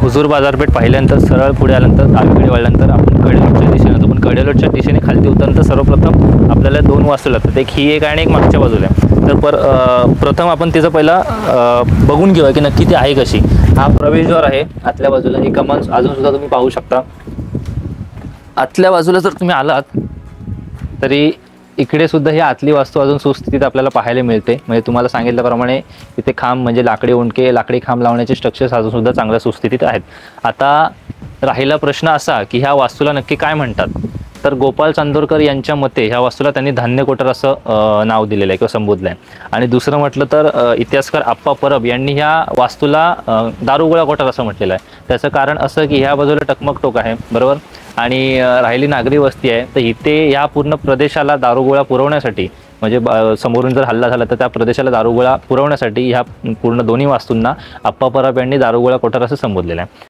हुजूर बाजारपेठ पाहिल्यानंतर सरळ पुढे आल्यानंतर डावीकडे वळल्यानंतर आपण कडेलोटच्या दिशेने जातो, पण कडेलोटच्या दिशेने खालती उतरल्यानंतर सर्वप्रथम आपल्याला 2 वास्तू लागतात, एक ही एक आणि एक मागच्या बाजूला आहे। तर प्रथम आपण तिचं पहिला बघून घेऊया की नक्की ती आहे कशी। हा प्रवेशद्वार आहे आतल्या बाजूला, ही कमान अजून सुद्धा तुम्ही पाहू शकता। आतल्या बाजूला जर तुम्ही आलात तरी इकडे सुद्धा ही आतली वास्तू अजून सुस्थितीत आपल्याला पाहायला मिळते। म्हणजे तुम्हाला सांगितल्याप्रमाणे इथे खांब म्हणजे लाकडी उंडके, लाकडी खांब लावण्याचे स्ट्रक्चर्स अजून सुद्धा चांगल्या सुस्थितीत आहेत। आता राहिला प्रश्न असा की ह्या वास्तूला नक्की काय म्हणतात, तर गोपाल चांदोरकर यांच्या मते ह्या वास्तूला त्यांनी धान्य कोठार असं नाव दिलेलं आहे किंवा संबोधलं आहे। आणि दुसरं म्हटलं तर इतिहासकार आप्पा परब यांनी ह्या वास्तूला दारुगोळा कोठार असं म्हटलेलं आहे। त्याचं कारण असं की ह्या बाजूला टकमक टोक आहे, बरोबर, आणि राहिली नागरी वस्ती आहे, तर इथे या पूर्ण प्रदेशाला दारुगोळा पुरवण्यासाठी म्हणजे समोरून जर हल्ला झाला तर त्या प्रदेशाला दारुगोळा पुरवण्यासाठी ह्या पूर्ण दोन्ही वास्तूंना आप्पा परब यांनी दारुगोळा कोठार असं संबोधलेलं आहे।